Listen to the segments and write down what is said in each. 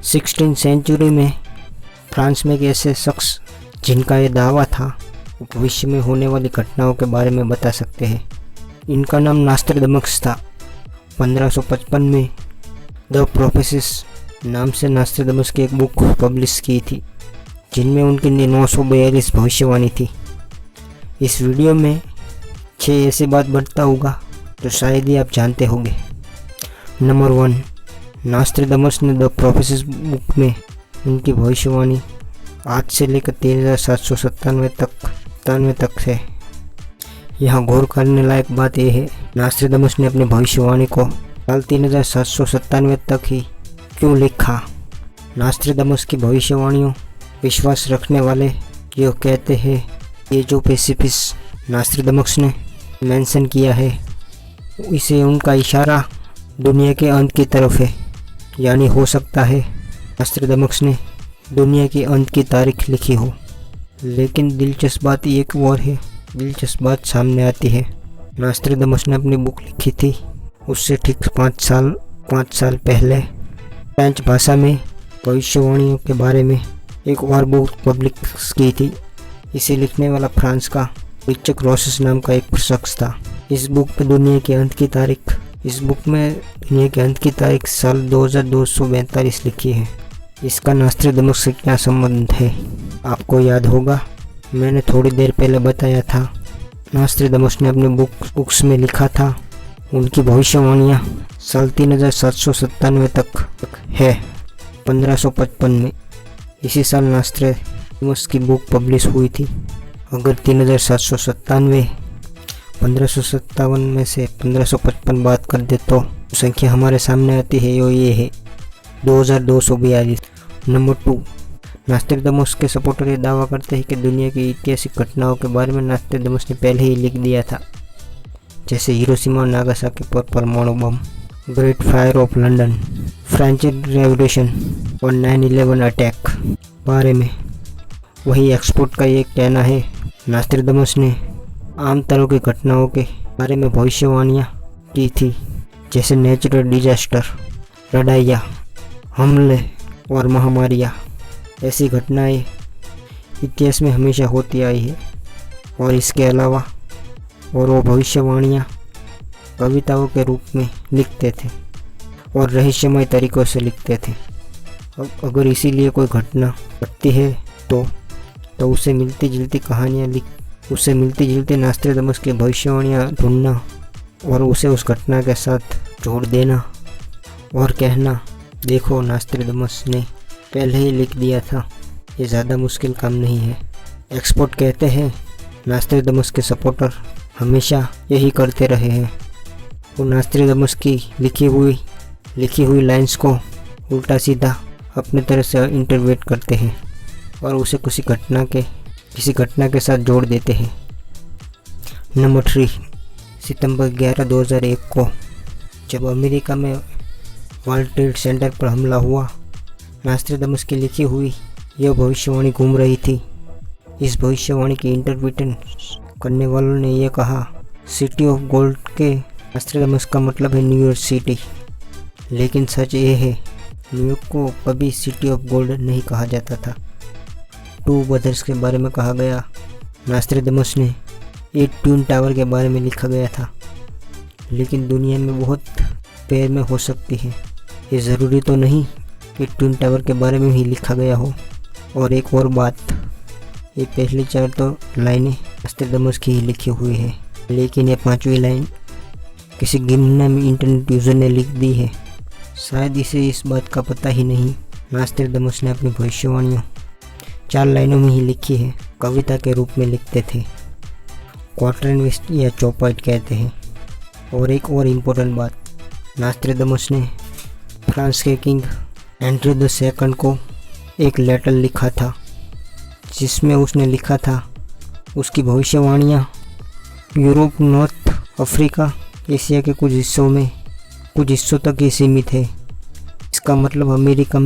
16वीं century में France में एक ऐसे शख्स जिनका ये दावा था वो भविष्य में होने वाली घटनाओं के बारे में बता सकते हैं। इनका नाम नास्ट्राडामस था। 1555 में द प्रोफेसिस नाम से नास्ट्राडामस की एक बुक पब्लिश की थी जिनमें उनकी 942 भविष्यवाणी थी। इस वीडियो में 6 ऐसी बात बढ़ता होगा तो शायद ही आप जानते होंगे। नंबर 1, नास्ट्राडामस ने द प्रोफेसिस बुक में उनकी भविष्यवाणी आज से लेकर 3797 तक है। यहाँ गौर करने लायक बात यह है, नास्ट्राडामस ने अपनी भविष्यवाणी को साल 3797 तक ही क्यों लिखा। नास्ट्राडामस की भविष्यवाणियों विश्वास रखने वाले जो कहते हैं ये जो पेसिफिस नास्ट्राडामस ने मेंशन किया है इसे उनका इशारा दुनिया के अंत की तरफ है, यानी हो सकता है नास्ट्राडामस ने दुनिया के अंत की तारीख लिखी हो। लेकिन दिलचस्प बात एक और है, दिलचस्प बात सामने आती है। नास्ट्राडामस ने अपनी बुक लिखी थी उससे ठीक 5 साल पहले फ्रेंच भाषा में भविष्यवाणियों के बारे में एक और बुक पब्लिश की थी। इसे लिखने वाला फ्रांस का रिचर्ड रोसेस नाम का एक शख्स था। इस बुक में दुनिया के अंत की तारीख साल 2242 लिखी है। इसका नास्ट्राडामस से क्या संबंध है? आपको याद होगा मैंने थोड़ी देर पहले बताया था नास्ट्राडामस ने अपने बुक्स में लिखा था उनकी भविष्यवाणियाँ साल 3797 तक है। 1555 में इसी साल नास्ट्राडामस की बुक पब्लिश हुई थी। अगर 3797 1557 में से 1555 बात कर दे तो संख्या हमारे सामने आती है ये है 2242। नंबर 2, नास्ट्राडामस के सपोर्टर ये दावा करते हैं कि दुनिया की ऐतिहासिक घटनाओं के बारे में नास्ट्राडामस ने पहले ही लिख दिया था, जैसे हिरोशिमा और नागासाकी पर परमाणु bomb, great fire of London, French revolution और 9/11 अटैक बारे में। वही एक्सपर्ट का ये कहना है नास्ट्राडामस ने आम तरह की घटनाओं के बारे में भविष्यवाणियाँ की थी, जैसे नेचुरल डिजास्टर, लड़ाइयाँ, हमले और महामारियाँ। ऐसी घटनाएं इतिहास में हमेशा होती आई है और इसके अलावा और वो भविष्यवाणियाँ कविताओं के रूप में लिखते थे और रहस्यमय तरीक़ों से लिखते थे। अगर इसीलिए कोई घटना घटती है तो उससे मिलती जुलती नास्ट्राडामस की भविष्यवाणियाँ ढूंढना और उसे उस घटना के साथ जोड़ देना और कहना देखो नास्ट्राडामस ने पहले ही लिख दिया था, ये ज़्यादा मुश्किल काम नहीं है। एक्सपर्ट कहते हैं नास्ट्राडामस के सपोर्टर हमेशा यही करते रहे हैं। वो नास्ट्राडामस की लिखी हुई लाइंस को उल्टा सीधा अपने तरह से इंटरप्रेट करते हैं और उसे किसी घटना के साथ जोड़ देते हैं। नंबर 3, सितंबर 11, 2001 को जब अमेरिका में वर्ल्ड ट्रेड सेंटर पर हमला हुआ, नास्ट्राडामस की लिखी हुई यह भविष्यवाणी घूम रही थी। इस भविष्यवाणी की इंटरप्रिटेशन करने वालों ने यह कहा सिटी ऑफ गोल्ड के नास्ट्राडामस का मतलब है न्यूयॉर्क सिटी। लेकिन सच ये है न्यूयॉर्क को कभी सिटी ऑफ गोल्ड नहीं कहा जाता था। 2 ब्रदर्स के बारे में कहा गया। नास्ट्राडामस ने 8 ट्विन टावर के बारे में लिखा गया था, लेकिन दुनिया में बहुत पैर में हो सकती है। ये ज़रूरी तो नहीं कि ट्विन टावर के बारे में ही लिखा गया हो। और एक और बात, ये पहली 4 तो लाइनें नास्ट्राडामस की ही लिखी हुई है, लेकिन ये 5वीं लाइन किसी गिमनामी इंटरनेट यूज़र ने लिख दी है। शायद इसे इस बात का पता ही नहीं। नास्ट्राडामस ने अपनी भविष्यवाणियों 4 लाइनों में ही लिखी है, कविता के रूप में लिखते थे। क्वार्टरवेस्ट या चौपाट कहते हैं। और एक और इम्पोर्टेंट बात, नास्ट्राडामस ने फ्रांस के किंग एंड्रे II को एक लेटर लिखा था जिसमें उसने लिखा था उसकी भविष्यवाणियाँ यूरोप, नॉर्थ अफ्रीका, एशिया के कुछ हिस्सों तक ही सीमित है। इसका मतलब अमेरिका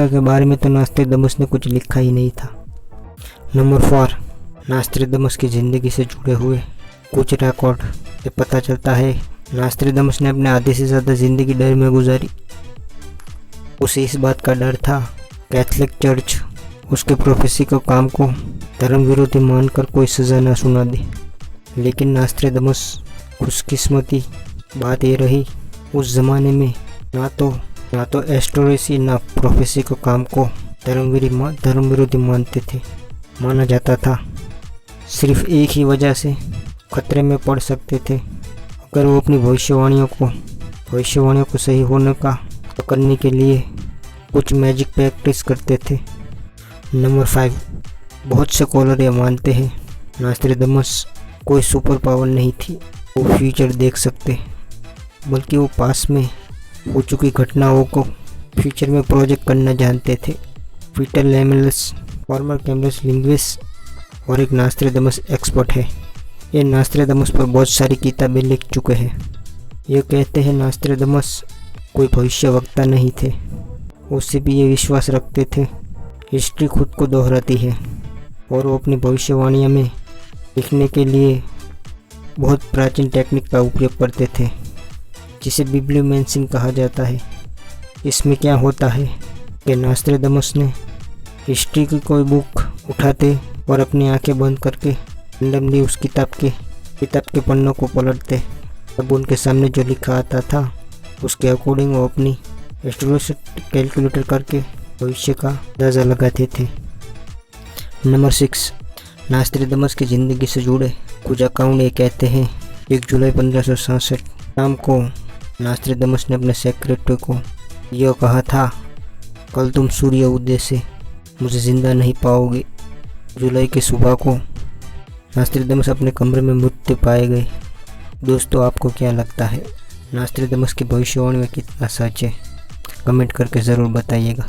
के बारे में तो नास्ट्राडामस ने कुछ लिखा ही नहीं था। नंबर 4, नास्ट्राडामस की ज़िंदगी से जुड़े हुए कुछ रिकॉर्ड से पता चलता है नास्ट्राडामस ने अपने आधे से ज़्यादा ज़िंदगी डर में गुजारी। उसे इस बात का डर था कैथलिक चर्च उसके प्रोफेसी के काम को धर्म विरोधी मानकर कोई सज़ा न सुना दे। लेकिन नास्त्रेदमस खुशकिस्मती बात ये रही, उस ज़माने में ना तो एस्ट्रोलॉजी ना प्रोफेसी के काम को धर्म विरोधी माना जाता था। सिर्फ एक ही वजह से खतरे में पड़ सकते थे, अगर वो अपनी भविष्यवाणियों को सही होने का करने के लिए कुछ मैजिक प्रैक्टिस करते थे। नंबर 5, बहुत से स्कॉलर ये मानते हैं नास्त्रेदमस कोई सुपर पावर नहीं थी वो फ्यूचर देख सकते, बल्कि वो पास में हो चुकी घटनाओं को फ्यूचर में प्रोजेक्ट करना जानते थे। पीटर लेमेलस फॉर्मर कैम्ब्रिज लिंग्विस्ट और एक नास्त्रेदमस एक्सपर्ट है। ये नास्त्रेदमस पर बहुत सारी किताबें लिख चुके हैं। ये कहते हैं नास्त्रेदमस कोई भविष्यवक्ता नहीं थे, उससे भी ये विश्वास रखते थे हिस्ट्री खुद को दोहराती है, और वो अपनी भविष्यवाणियों में लिखने के लिए बहुत प्राचीन टेक्निक का उपयोग करते थे, जिसे बिब्लियोमेंसिंग कहा जाता है। इसमें क्या होता है कि नास्त्रेदमस ने हिस्ट्री की कोई बुक उठाते और अपनी आंखें बंद करके रैंडमली उस किताब के पन्नों को पलटते, तब उनके सामने जो लिखा आता था उसके अकॉर्डिंग वो अपनी एस्ट्रोलॉजी कैलकुलेटर करके भविष्य का अंदाज़ा लगाते थे। नंबर 6, नास्त्रेदमस की ज़िंदगी से जुड़े कुछ अकाउंट ये कहते हैं 1 जुलाई 1567 शाम को नास्त्रेदमस ने अपने सेक्रेटरी को यह कहा था, कल तुम सूर्य उदय से मुझे ज़िंदा नहीं पाओगे। जुलाई की सुबह को नास्त्रेदमस अपने कमरे में मृत्यु पाए गए। दोस्तों, आपको क्या लगता है नास्त्रेदमस की भविष्यवाणी में कितना सच है? कमेंट करके ज़रूर बताइएगा।